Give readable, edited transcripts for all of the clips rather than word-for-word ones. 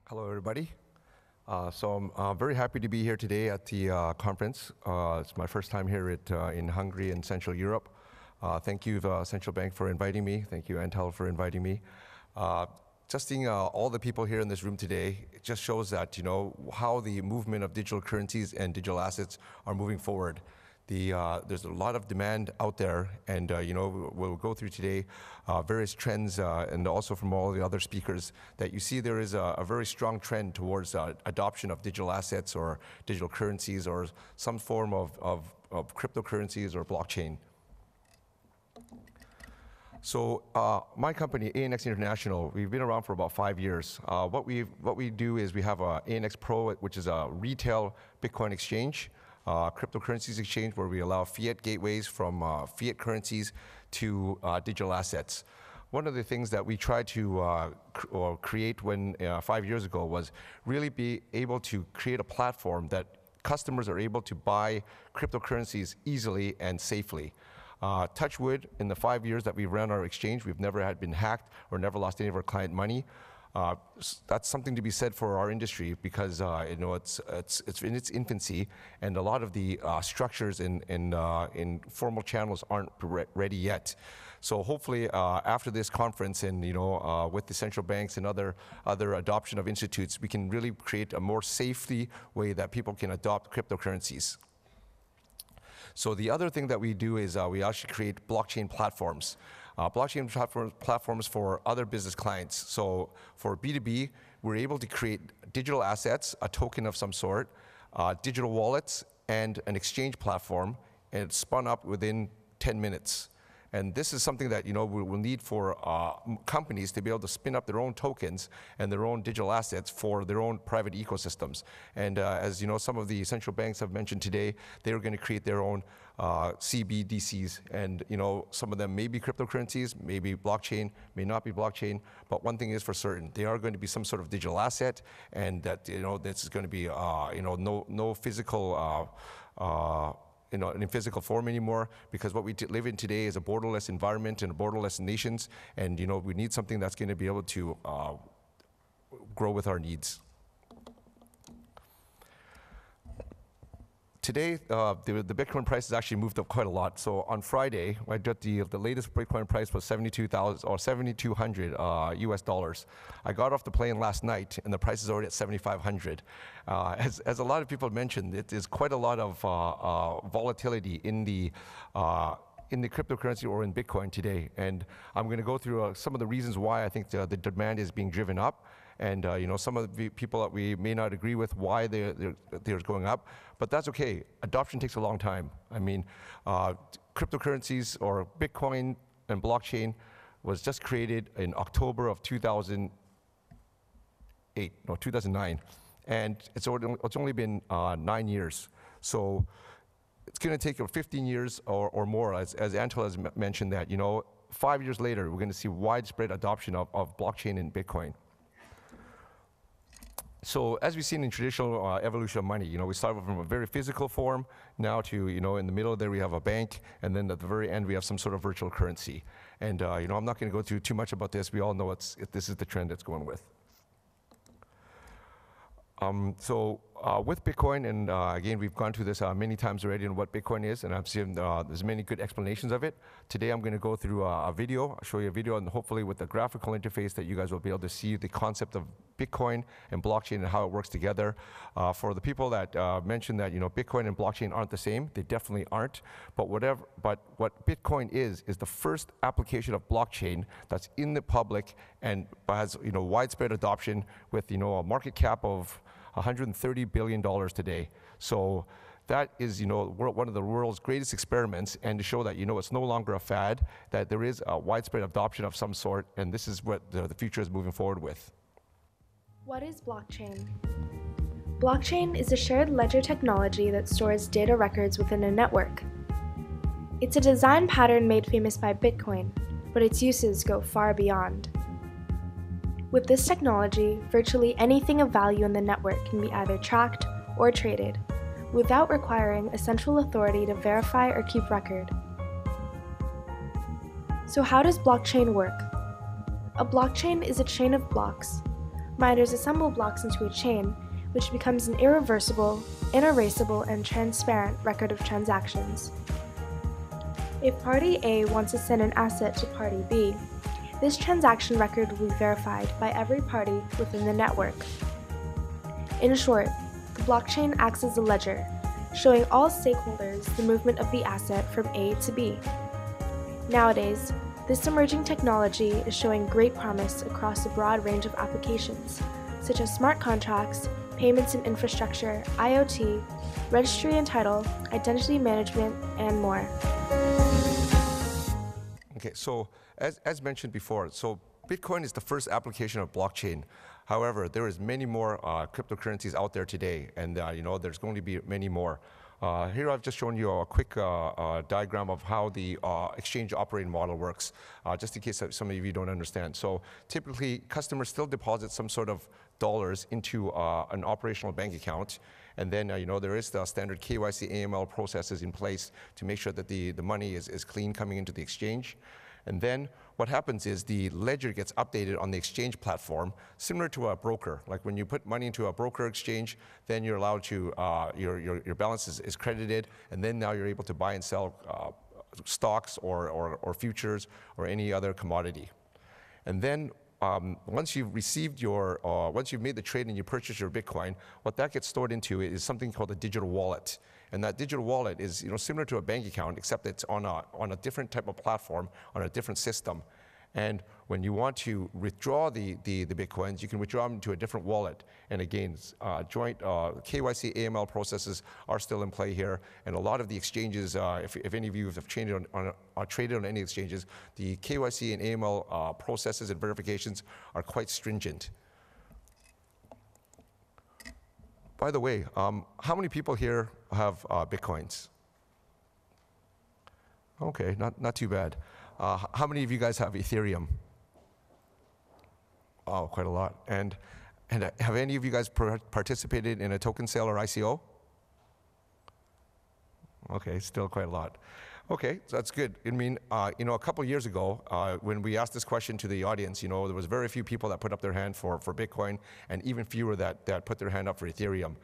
Hello, everybody. I'm very happy to be here today at the conference. It's my first time here in Hungary and Central Europe. Thank you, Central Bank, for inviting me. Thank you, Antel, for inviting me. Just seeing all the people here in this room today, it just shows that, how the movement of digital currencies and digital assets are moving forward. There's a lot of demand out there, and we'll go through today various trends, and also from all the other speakers, that you see there is a very strong trend towards adoption of digital assets or digital currencies or some form of cryptocurrencies or blockchain. So my company, ANX International, we've been around for about 5 years. What we do is we have a ANX Pro, which is a retail Bitcoin exchange. Cryptocurrencies exchange, where we allow fiat gateways from fiat currencies to digital assets. One of the things that we tried to create 5 years ago was really be able to create a platform that customers are able to buy cryptocurrencies easily and safely. Touch wood, in the 5 years that we've run our exchange, we've never been hacked or never lost any of our client money. That's something to be said for our industry, because it's in its infancy, and a lot of the structures in formal channels aren't ready yet. So hopefully, after this conference, and with the central banks and other adoption of institutes, we can really create a more safety way that people can adopt cryptocurrencies. So the other thing that we do is we actually create blockchain platforms. Blockchain platforms for other business clients. So for B2B, we're able to create digital assets, a token of some sort, digital wallets, and an exchange platform, and it's spun up within 10 minutes. And this is something that we'll need for companies to be able to spin up their own tokens and their own digital assets for their own private ecosystems. And as some of the central banks have mentioned today, they're going to create their own CBDCs, and some of them may be cryptocurrencies, maybe blockchain, may not be blockchain. But one thing is for certain: they are going to be some sort of digital asset, and that this is going to be no physical. In physical form anymore, because what we live in today is a borderless environment and borderless nations, and we need something that's going to be able to grow with our needs. Today, the Bitcoin price has actually moved up quite a lot. So on Friday, I got the latest Bitcoin price was 72,000 or 7,200 US dollars. I got off the plane last night, and the price is already at 7,500. As a lot of people mentioned, it is quite a lot of volatility in the cryptocurrency or in Bitcoin today. And I'm going to go through some of the reasons why I think the demand is being driven up. And some of the people that we may not agree with why they're going up, but that's okay. Adoption takes a long time. I mean, cryptocurrencies or Bitcoin and blockchain was just created in October of 2009, and it's only been 9 years. So it's going to take 15 years or more, as Antel has mentioned, that 5 years later we're going to see widespread adoption of blockchain and Bitcoin. So as we've seen in traditional evolution of money, we started from a very physical form now to, in the middle there we have a bank, and then at the very end we have some sort of virtual currency. And I'm not going to go through too much about this. We all know this is the trend it's going with. With Bitcoin, and again, we've gone through this many times already on what Bitcoin is, and I've seen there's many good explanations of it. Today I'm going to go through a video. I'll show you a video, and hopefully with the graphical interface that you guys will be able to see the concept of Bitcoin and blockchain and how it works together. For the people that mentioned that Bitcoin and blockchain aren't the same, they definitely aren't. But what Bitcoin is the first application of blockchain that's in the public and has widespread adoption with a market cap of $130 billion today. So that is one of the world's greatest experiments, and to show that it's no longer a fad, that there is a widespread adoption of some sort, and this is what the future is moving forward with. What is blockchain? Blockchain is a shared ledger technology that stores data records within a network. It's a design pattern made famous by Bitcoin, but its uses go far beyond. With this technology, virtually anything of value in the network can be either tracked or traded, without requiring a central authority to verify or keep record. So how does blockchain work? A blockchain is a chain of blocks. Miners assemble blocks into a chain, which becomes an irreversible, inerasable, and transparent record of transactions. If Party A wants to send an asset to Party B, this transaction record will be verified by every party within the network. In short, the blockchain acts as a ledger, showing all stakeholders the movement of the asset from A to B. Nowadays, this emerging technology is showing great promise across a broad range of applications, such as smart contracts, payments and infrastructure, IoT, registry and title, identity management, and more. Okay, so as mentioned before, so Bitcoin is the first application of blockchain. However, there is many more cryptocurrencies out there today, and there's going to be many more. Here I've just shown you a quick diagram of how the exchange operating model works, just in case some of you don't understand. So typically, customers still deposit some sort of dollars into an operational bank account, and then there is the standard KYC AML processes in place to make sure that the money is clean coming into the exchange. And then what happens is the ledger gets updated on the exchange platform, similar to a broker. Like when you put money into a broker exchange, then you're allowed to, your balance is credited, and then now you're able to buy and sell stocks or futures or any other commodity. And then once you've received once you've made the trade and you purchase your Bitcoin, what that gets stored into is something called a digital wallet. And that digital wallet is similar to a bank account, except it's on a different type of platform, on a different system. And when you want to withdraw the Bitcoins, you can withdraw them into a different wallet. And again, joint KYC AML processes are still in play here. And a lot of the exchanges, if any of you have traded on any exchanges, the KYC and AML processes and verifications are quite stringent. By the way, how many people here have Bitcoins? Okay, not too bad. How many of you guys have Ethereum? Oh, quite a lot. And have any of you guys participated in a token sale or ICO? Okay, still quite a lot. Okay, so that's good. I mean, a couple of years ago, when we asked this question to the audience, there was very few people that put up their hand for Bitcoin, and even fewer that put their hand up for Ethereum.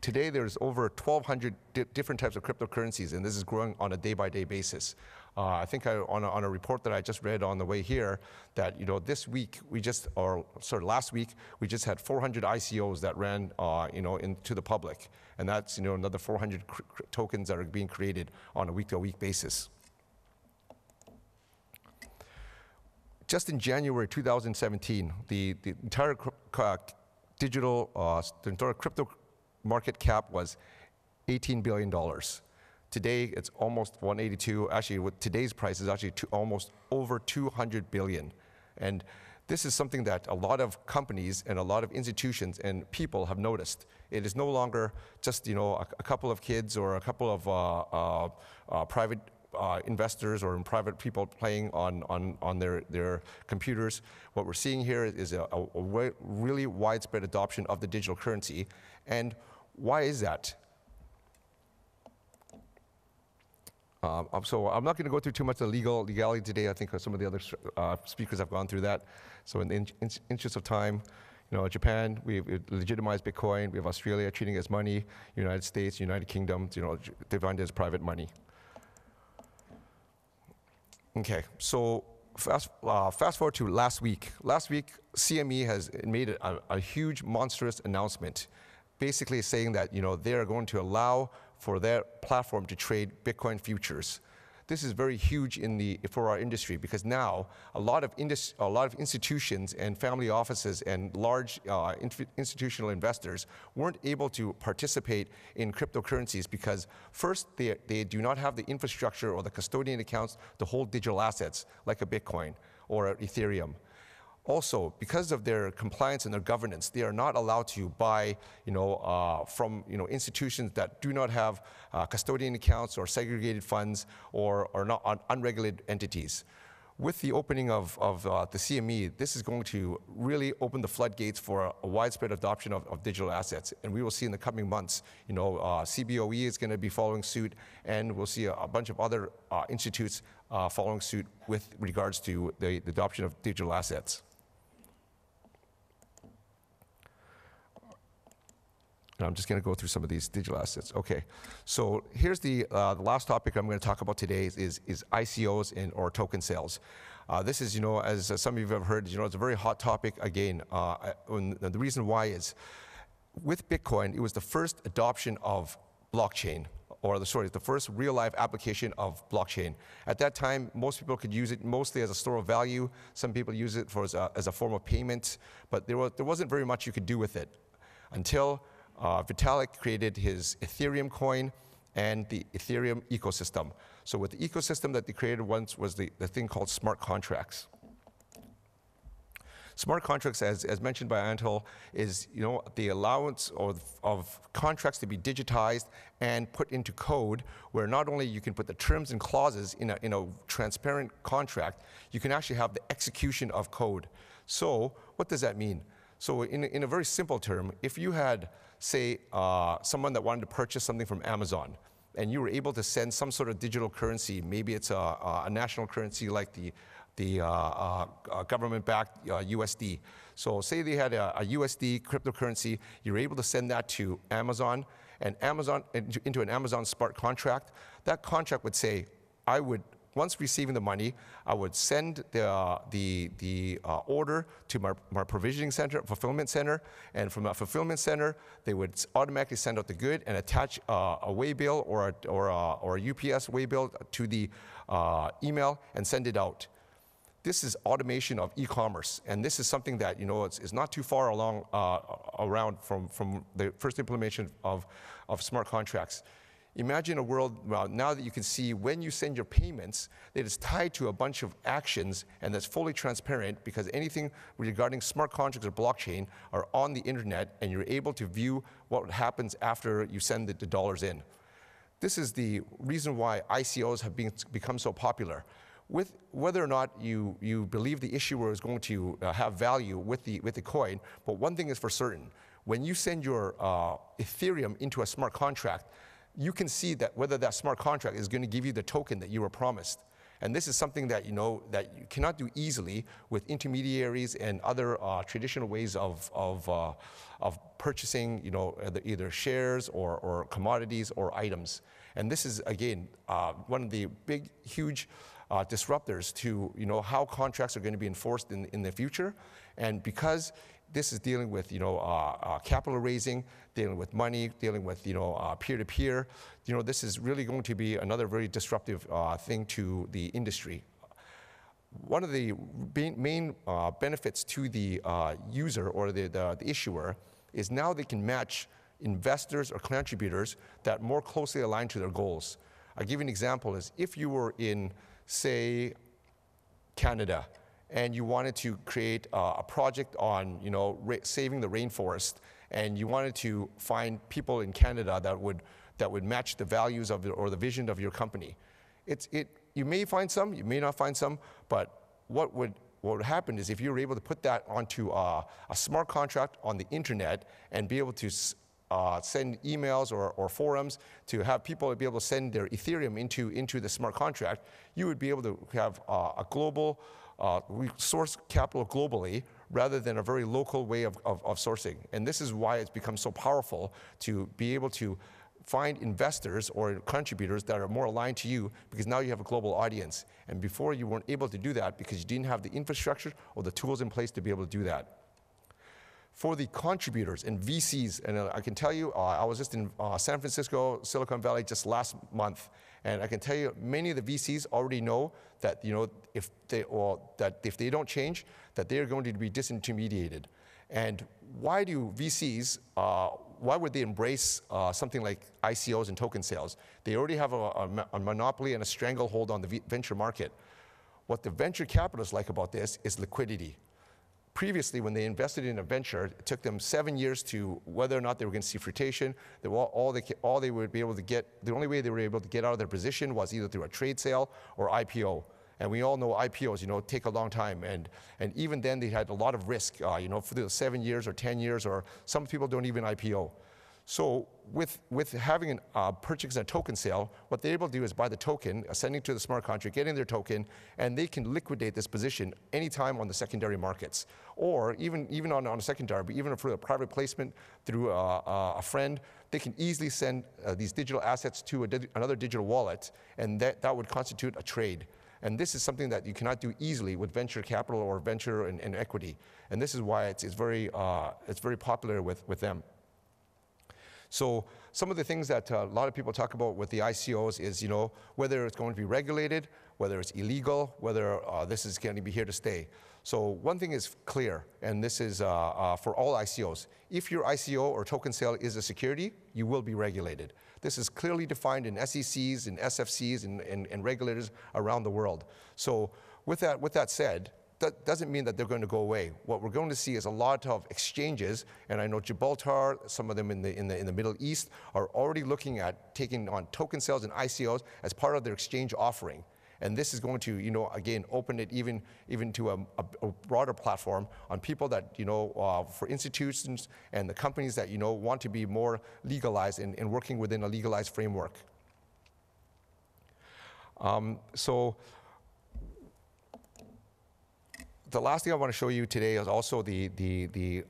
Today there's over 1,200 different types of cryptocurrencies, and this is growing on a day-by-day basis. I think on a report that I just read on the way here, that this week last week we just had 400 ICOs that ran into the public, and that's another 400 tokens that are being created on a week-to-week basis. Just in January 2017, the entire crypto market cap was $18 billion. Today, it's almost 182. Actually, with today's price is actually almost over 200 billion. And this is something that a lot of companies and a lot of institutions and people have noticed. It is no longer just a couple of kids or a couple of private investors or private people playing on their computers. What we're seeing here is a really widespread adoption of the digital currency. And why is that? So I'm not going to go through too much of the legality today. I think some of the other speakers have gone through that. So in the interest of time, Japan, we've legitimized Bitcoin. We have Australia treating it as money. United States, United Kingdom, defined as private money. Okay, so fast forward to last week. Last week, CME has made a huge, monstrous announcement, basically saying that they are going to allow for their platform to trade Bitcoin futures. This is very huge for our industry, because now a lot of institutions and family offices and large institutional investors weren't able to participate in cryptocurrencies because first they do not have the infrastructure or the custodian accounts to hold digital assets like a Bitcoin or Ethereum. Also, because of their compliance and their governance, they are not allowed to buy, from institutions that do not have custodian accounts or segregated funds or not unregulated entities. With the opening of the CME, this is going to really open the floodgates for a widespread adoption of digital assets. And we will see in the coming months, CBOE is going to be following suit, and we'll see a bunch of other institutes following suit with regards to the adoption of digital assets. And I'm just going to go through some of these digital assets. Okay, so here's the last topic I'm going to talk about today is ICOs or token sales. This is, as some of you have heard, it's a very hot topic. Again, and the reason why is, with Bitcoin, it was the first adoption of blockchain, or the first real-life application of blockchain. At that time, most people could use it mostly as a store of value. Some people use it as a form of payment, but there wasn't very much you could do with it until Vitalik created his Ethereum coin and the Ethereum ecosystem. So with the ecosystem that they created once was the thing called smart contracts. Smart contracts, as mentioned by Anatol, is the allowance of contracts to be digitized and put into code, where not only you can put the terms and clauses in a transparent contract, you can actually have the execution of code. So what does that mean? So in a very simple term, if you had, say, someone that wanted to purchase something from Amazon, and you were able to send some sort of digital currency, maybe it's a national currency like the government-backed USD. So say they had a USD cryptocurrency, you're able to send that to Amazon, and into an Amazon smart contract. That contract would say, once receiving the money, I would send the order to my provisioning center, fulfillment center, and from that fulfillment center, they would automatically send out the good and attach a waybill or a UPS waybill to the email and send it out. This is automation of e-commerce, and this is something that is not too far around from the first implementation of smart contracts. Imagine a world now that you can see when you send your payments that is tied to a bunch of actions and that's fully transparent, because anything regarding smart contracts or blockchain are on the internet, and you're able to view what happens after you send the dollars in. This is the reason why ICOs have become so popular. With whether or not you believe the issuer is going to have value with the coin, but one thing is for certain: when you send your Ethereum into a smart contract, you can see that whether that smart contract is going to give you the token that you were promised. And this is something that that you cannot do easily with intermediaries and other traditional ways of purchasing either shares or commodities or items. And this is, again, one of the big, huge disruptors to how contracts are going to be enforced in the future. And because this is dealing with capital raising, dealing with money, dealing with peer-to-peer, this is really going to be another very disruptive thing to the industry. One of the main benefits to the user or the issuer is now they can match investors or contributors that more closely align to their goals. I'll give you an example: is if you were in, say, Canada, and you wanted to create a project on saving the rainforest, and you wanted to find people in Canada that would match the values of or the vision of your company. You may find some, you may not find some, but what would happen is if you were able to put that onto a smart contract on the internet and be able to send emails or forums to have people be able to send their Ethereum into the smart contract, you would be able to have a global source capital globally rather than a very local way of sourcing. And this is why it's become so powerful to be able to find investors or contributors that are more aligned to you, because now you have a global audience. And before, you weren't able to do that because you didn't have the infrastructure or the tools in place to be able to do that. For the contributors and VCs, and I can tell you, I was just in San Francisco, Silicon Valley just last month, and I can tell you many of the VCs already know that if they don't change, that they are going to be disintermediated. And why do VCs? Why would they embrace something like ICOs and token sales? They already have a monopoly and a stranglehold on the venture market. What the venture capitalists like about this is liquidity. Previously, when they invested in a venture, it took them 7 years to whether or not they were going to see fruition. All they would be able to get, the only way they were able to get out of their position was either through a trade sale or IPO. And we all know IPOs, take a long time, and even then they had a lot of risk, for the 7 years or 10 years, or some people don't even IPO. So with having a purchase and a token sale, what they're able to do is buy the token, sending to the smart contract, getting their token, and they can liquidate this position anytime on the secondary markets. Or even on a secondary, but even for a private placement through a friend, they can easily send these digital assets to another digital wallet, and that would constitute a trade. And this is something that you cannot do easily with venture capital or venture and equity. And this is why it's very popular with them. So some of the things that a lot of people talk about with the ICOs is, whether it's going to be regulated, whether it's illegal, whether this is going to be here to stay. So one thing is clear, and this is for all ICOs. If your ICO or token sale is a security, you will be regulated. This is clearly defined in SECs and SFCs and regulators around the world. So with that said, that doesn't mean that they're going to go away. What we're going to see is a lot of exchanges, and I know Gibraltar, some of them in the Middle East, are already looking at taking on token sales and ICOs as part of their exchange offering. And this is going to, again, open it even to a broader platform on people that, for institutions and the companies that, want to be more legalized and working within a legalized framework. So the last thing I want to show you today is also the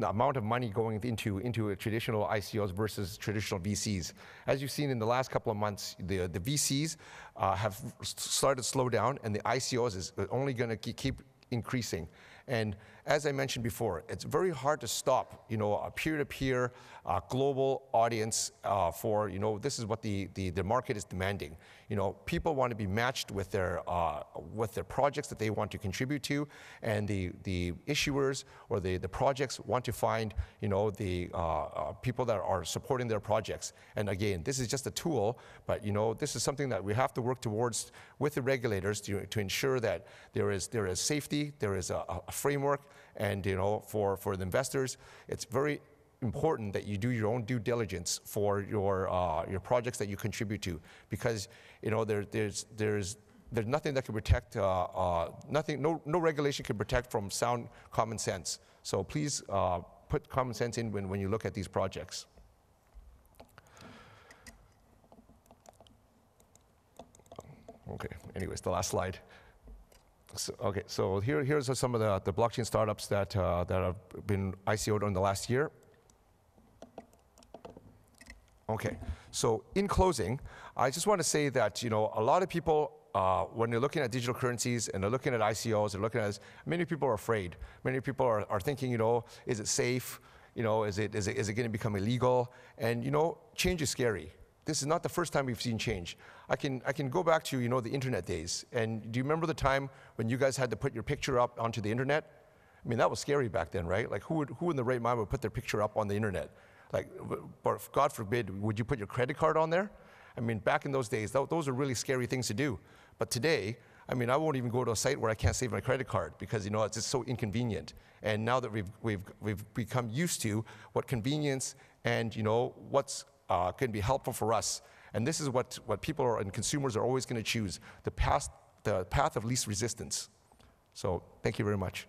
amount of money going into traditional ICOs versus traditional VCs. As you've seen in the last couple of months, the VCs have started to slow down, and the ICOs is only going to keep increasing. And as I mentioned before, it's very hard to stop, a peer-to-peer global audience for, this is what the market is demanding. People want to be matched with their projects that they want to contribute to, and the issuers or the projects want to find, the people that are supporting their projects. And again, this is just a tool, but this is something that we have to work towards with the regulators to ensure that there is safety, there is a framework, and for the investors, it's very important that you do your own due diligence for your projects that you contribute to, because there's nothing that can protect no regulation can protect from sound common sense. So please put common sense in when you look at these projects. Okay. Anyways, the last slide. So here's some of the blockchain startups that have been ICO'd in the last year. Okay, so in closing, I just want to say that a lot of people, when they're looking at digital currencies and they're looking at ICOs, they're looking at this, many people are afraid. Many people are thinking, is it safe? Is it going to become illegal? And change is scary. This is not the first time we've seen change. I can go back to the internet days. And do you remember the time when you guys had to put your picture up onto the internet? I mean, that was scary back then, right? Like who in the right mind would put their picture up on the internet? Like, God forbid, would you put your credit card on there? I mean, back in those days, those are really scary things to do. But today, I mean, I won't even go to a site where I can't save my credit card because it's just so inconvenient. And now that we've become used to what convenience and what's going to be helpful for us, and this is what people and consumers are always going to choose: the path of least resistance. So, thank you very much.